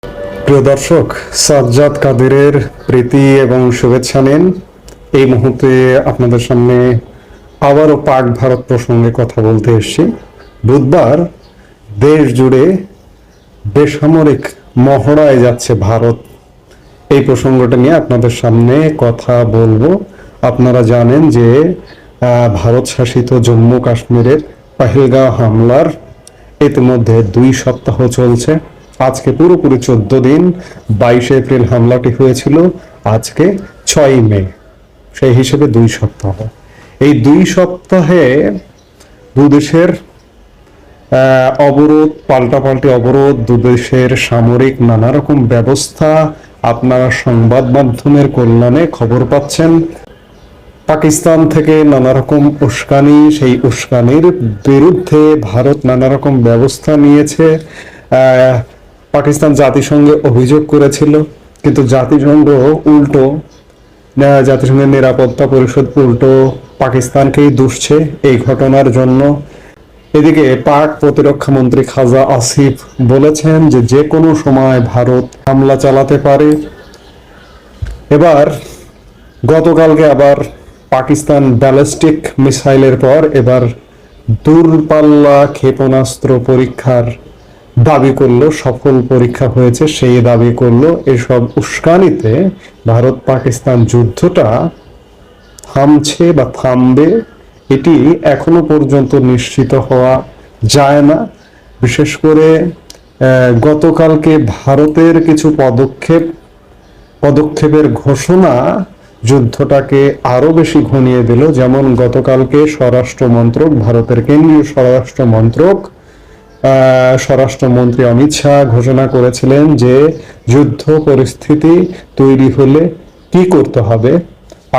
প্রিয় দর্শক, সাজ্জাদ কাদেরের প্রীতি এবং শুভেচ্ছা নিন। এই মুহূর্তে আপনাদের সামনে আবারও পাক ভারত প্রসঙ্গে কথা বলতে এসেছি। বুধবার দেশ জুড়ে বেসামরিক মহড়ায় যাচ্ছে ভারত। এই প্রসঙ্গটা নিয়ে আপনাদের সামনে কথা বলবো। আপনারা জানেন যে ভারত শাসিত জম্মু কাশ্মীরের পহেলগাঁও হামলার ইতিমধ্যে 2 সপ্তাহ চলছে। আজকে পুরোপুরি 14 দিন। 22 এপ্রিল হামলাটি হয়েছিল, আজকে 6 মে, সেই হিসেবে 2 সপ্তাহ। এই 2 সপ্তাহে দুদেশের অবরোধ, পাল্টাপাল্টি অবরোধ, দুদেশের সামরিক নানা রকম ব্যবস্থা, আপনারা সংবাদ মাধ্যমের কল্যাণে খবর পাচ্ছেন। পাকিস্তান থেকে নানা রকম উস্কানি, সেই উস্কানির বিরুদ্ধে ভারত নানা রকম ব্যবস্থা নিয়েছে। পাকিস্তান জাতিসংঘে অভিযোগ করেছিল, কিন্তু জাতিসংঘের নিরাপত্তা পরিষদ উল্টো পাকিস্তানকেই দুষছে এই ঘটনার জন্য। এদিকে পাক প্রতিরক্ষা মন্ত্রী খাজা আসিফ বলেছেন যে যে কোনো সময় ভারত হামলা চালাতে পারে। গতকালকে আবার পাকিস্তান ব্যালিস্টিক মিসাইলের পর এবার দূরপাল্লা ক্ষেপণাস্ত্র পরীক্ষার দাবি করলো, সফল পরীক্ষা হয়েছে সেই দাবি করলো। এসব উস্কানিতে ভারত পাকিস্তান যুদ্ধটা থামছে বা থামবে এটি এখনো পর্যন্ত নিশ্চিত হওয়া যায় না। বিশেষ করে গতকালকে ভারতের কিছু পদক্ষেপের ঘোষণা যুদ্ধটাকে আরো বেশি ঘনিয়ে দিল। যেমন গতকালকে ভারতের কেন্দ্রীয় স্বরাষ্ট্রমন্ত্রী অমিত শাহ ঘোষণা করেছিলেন যে যুদ্ধ পরিস্থিতি তৈরি হলে কি করতে হবে।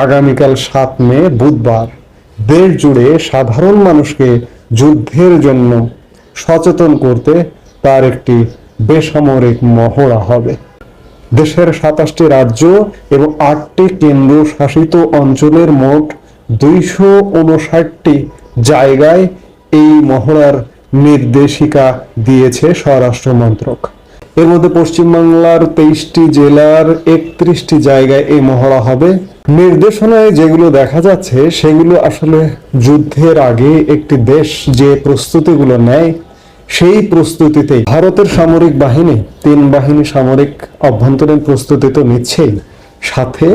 আগামীকাল 7 মে বুধবার দেশ জুড়ে সাধারণ মানুষকে যুদ্ধের জন্য সচেতন করতে তার একটি বেসামরিক মহড়া হবে। দেশের 27টি রাজ্য এবং 8টি কেন্দ্র শাসিত অঞ্চলের মোট 259টি জায়গায় এই মহড়ার নির্দেশিকা দিয়েছে স্বরাষ্ট্র মন্ত্রক। এর মধ্যে পশ্চিমবাংলার 23টি জেলার 31টি জায়গায় এই মহড়া হবে। নির্দেশনায় যেগুলো দেখা যাচ্ছে সেগুলো আসলে যুদ্ধের আগে একটি দেশ যে প্রস্তুতিগুলো নেয় সেই প্রস্তুতিতেই ভারতের সামরিক বাহিনী 3 বাহিনী সামরিক অভ্যন্তরীণ প্রস্তুতি তো নিচ্ছেই, সাথে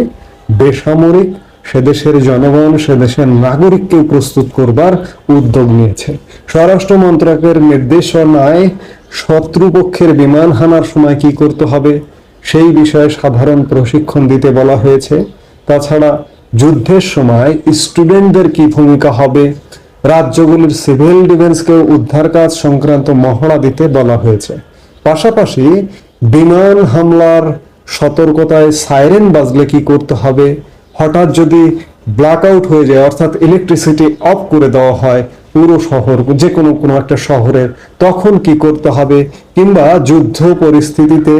বেসামরিক সেদেশের জনগণ, সেদেশের নাগরিককেও প্রস্তুত করবার উদ্যোগ নিয়েছে। স্বরাষ্ট্র মন্ত্রকের নির্দেশনায় শত্রুপক্ষের বিমান হানার সময় কি করতে হবে সেই বিষয়ে সাধারণ প্রশিক্ষণ দিতে বলা হয়েছে। তাছাড়া যুদ্ধের সময় স্টুডেন্টদের কি ভূমিকা হবে, রাজ্যগুলির সিভিল ডিফেন্সকে উদ্ধার কাজ সংক্রান্ত মহড়া দিতে বলা হয়েছে। পাশাপাশি বিমান হামলার সতর্কতায় সাইরেন বাজলে কি করতে হবে, হঠাৎ যদি ব্ল্যাক আউট হয়ে যায় অর্থাৎ ইলেকট্রিসিটি অফ করে দেওয়া হয় পুরো শহর, যে কোনো একটা শহরের, তখন কি করতে হবে, কিংবা যুদ্ধ পরিস্থিতিতে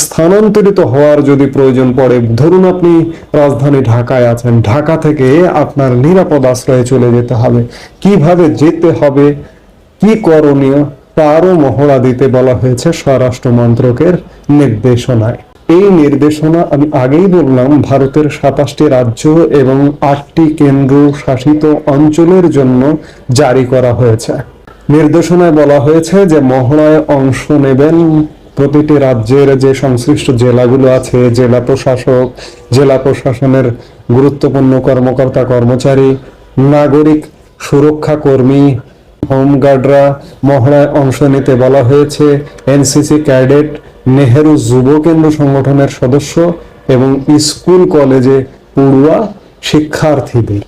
স্থানান্তরিত হওয়ার যদি প্রয়োজন পড়ে, ধরুন আপনি রাজধানী ঢাকায় আছেন, ঢাকা থেকে আপনার নিরাপদ আশ্রয়ে চলে যেতে হবে, কিভাবে যেতে হবে, কি করণীয়, তারও মহড়া দিতে বলা হয়েছে স্বরাষ্ট্র মন্ত্রকের নির্দেশনায়। এই নির্দেশনা আমি আগেই বললাম ভারতের 27টি রাজ্য এবং 8টি কেন্দ্র শাসিত অঞ্চলের জন্য জারি করা হয়েছে। নির্দেশনায় বলা হয়েছে যে মহড়ায় অংশ নেবেন প্রতিটি রাজ্যের যে সংশ্লিষ্ট জেলাগুলো আছে, জেলা প্রশাসক, জেলা প্রশাসনের গুরুত্বপূর্ণ কর্মকর্তা কর্মচারী, নাগরিক সুরক্ষা কর্মী, হোমগার্ডরা মহড়ায় অংশ নিতে বলা হয়েছে। এনসিসি ক্যাডেট, নেহেরু যুব কেন্দ্র সংগঠনের সদস্য এবং স্কুল কলেজে পড়ুয়া শিক্ষার্থীদের।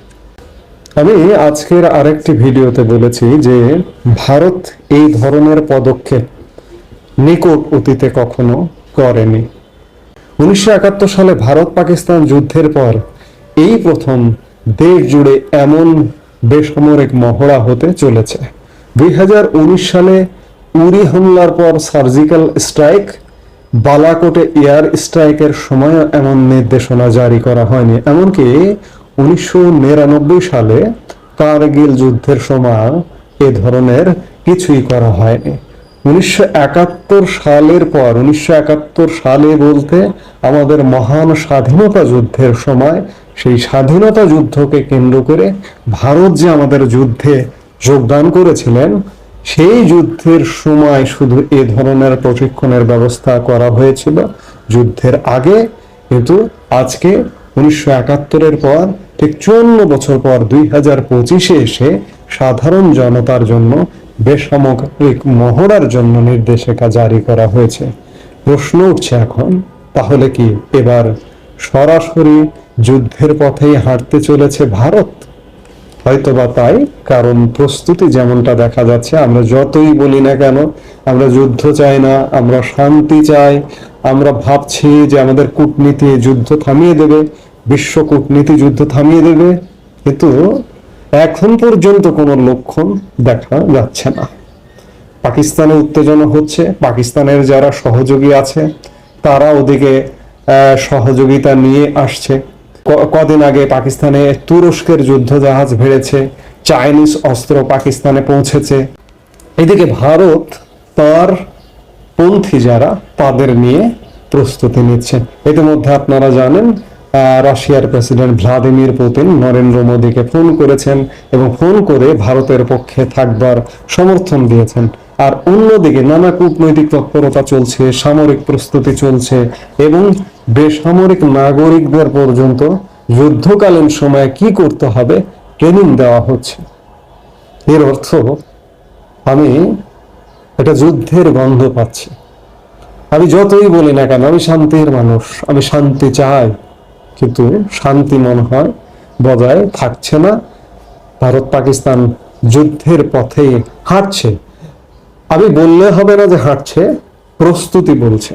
আমি আজকের আরেকটি ভিডিওতে বলেছি যে ভারত এই ধরনের পদক্ষেপ নিকট অতীতে কখনো করেনি। 1971 সালে ভারত পাকিস্তান যুদ্ধের পর এই প্রথম দেশ জুড়ে এমন বেসামরিক মহড়া হতে চলেছে। 2019 সালে উরি হামলার পর সার্জিক্যাল স্ট্রাইক, বালাকোটে এয়ার স্ট্রাইকের সময় এমন নির্দেশনা জারি করা হয়নি। এমনকি 1999 সালে কারগিল যুদ্ধের সময় এ ধরনের কিছুই করা হয়নি। 1971 সালের পর, 1971 সালে বলতে আমাদের মহান স্বাধীনতা যুদ্ধের সময়, সেই স্বাধীনতা যুদ্ধকে কেন্দ্র করে ভারত যে আমাদের যুদ্ধে যোগদান করেছিলেন, সেই যুদ্ধের সময় শুধু এ ধরনের প্রশিক্ষণের ব্যবস্থা করা হয়েছিল যুদ্ধের আগে। কিন্তু আজকে 1971-এর পর ঠিক 54 বছর পর 2025-এ এসে সাধারণ জনতার জন্য বেসামরিক মহড়ার জন্য নির্দেশিকা জারি করা হয়েছে। প্রশ্ন উঠছে এখন, তাহলে কি এবার সরাসরি যুদ্ধের পথেই হাঁটতে চলেছে ভারত? হয়তোবা তাই, কারণ প্রস্তুতি যেমনটা দেখা যাচ্ছে, আমরা যতই বলি না কেন আমরা যুদ্ধ চাই না, আমরা শান্তি চাই, আমরা ভাবছি যে আমাদের কূটনীতি যুদ্ধ থামিয়ে দেবে, বিশ্ব কূটনীতি যুদ্ধ থামিয়ে দেবে, কিন্তু এখন পর্যন্ত কোনো লক্ষণ দেখা যাচ্ছে না। পাকিস্তানে উত্তেজনা হচ্ছে, পাকিস্তানের যারা সহযোগী আছে তারা ওদিকে সহযোগিতা নিয়ে আসছে। কদিন আগে পাকিস্তানে তুরস্কের যুদ্ধ জাহাজ ভিড়েছে, চাইনিজ অস্ত্র পাকিস্তানে পৌঁছেছে। এদিকে ভারত তার পন্থী যারা তাদের নিয়ে প্রস্তুতি নিচ্ছে। ইতিমধ্যে আপনারা জানেন রাশিয়ার প্রেসিডেন্ট ভ্লাদিমির পুতিন নরেন্দ্র মোদীকে ফোন করেছেন এবং ফোন করে ভারতের পক্ষে থাকবার সমর্থন দিয়েছেন। আর অন্যদিকে নানা কূটনৈতিক তৎপরতা চলছে, সামরিক প্রস্তুতি চলছে এবং বেসামরিক নাগরিকদের পর্যন্ত যুদ্ধকালীন সময়ে কি করতে হবে ট্রেনিং দেওয়া হচ্ছে। এর অর্থ আমি এটা যুদ্ধের গন্ধ পাচ্ছি। আমি যতই বলি না কেন আমি শান্তির মানুষ, আমি শান্তি চাই, কিন্তু শান্তি মনে হয় বজায় থাকছে না। ভারত পাকিস্তান যুদ্ধের পথে হাঁটছে। আমি বললে হবে না যে হাঁটছে, প্রস্তুতি বলছে।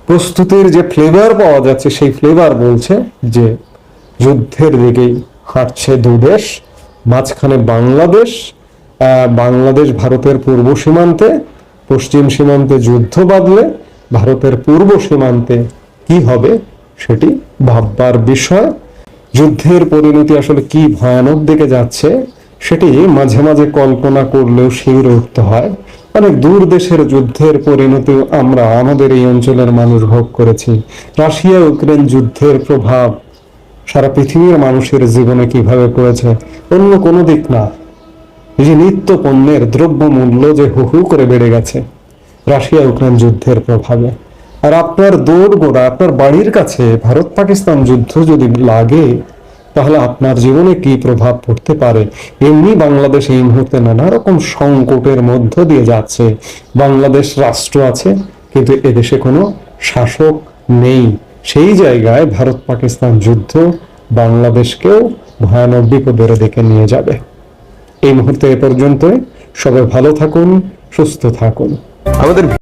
প্রস্তুতির যে ফ্লেভার পাওয়া যাচ্ছে সেই ফ্লেভার বলছে যে যুদ্ধের দিকেই হাঁটছে দুদেশ। মাঝখানে বাংলাদেশ, বাংলাদেশ ভারতের পূর্ব সীমান্তে, পশ্চিম সীমান্তে যুদ্ধ বাঁধলে ভারতের পূর্ব সীমান্তে কি হবে সেটি ভাববার বিষয়। যুদ্ধের পরিণতি আসলে কি ভয়ানক দিকে যাচ্ছে সেটি মাঝে মাঝে কল্পনা করলেও শিউরে উঠতে হয়। অনেক দূর দেশের যুদ্ধের পরিণতি আমরা আমাদের এই অঞ্চলের মানুষ ভোগ করেছি। রাশিয়া ইউক্রেন যুদ্ধের প্রভাব সারা পৃথিবীর মানুষের জীবনে কিভাবে পড়েছে অন্য কোনো দিক না। এই যে নিত্য পণ্যের দ্রব্য মূল্য যে হু হু করে বেড়ে গেছে রাশিয়া ইউক্রেন যুদ্ধের প্রভাবে। আর আপনার দোরগোড়া আপনার বাড়ির কাছে ভারত পাকিস্তান যুদ্ধ যদি লাগে তাহলে আপনার জীবনে কি প্রভাব পড়তে পারে। এমনি বাংলাদেশ এই মুহূর্তে নানা রকম সংকটের মধ্য দিয়ে যাচ্ছে। বাংলাদেশ রাষ্ট্র আছে কিন্তু এদেশে কোনো শাসক নেই। সেই জায়গায় ভারত পাকিস্তান যুদ্ধ বাংলাদেশকেও ভয়ানক বিপদের দিকে নিয়ে যাবে। এই মুহূর্তে এ পর্যন্তই। সবাই ভালো থাকুন, সুস্থ থাকুন। আমাদের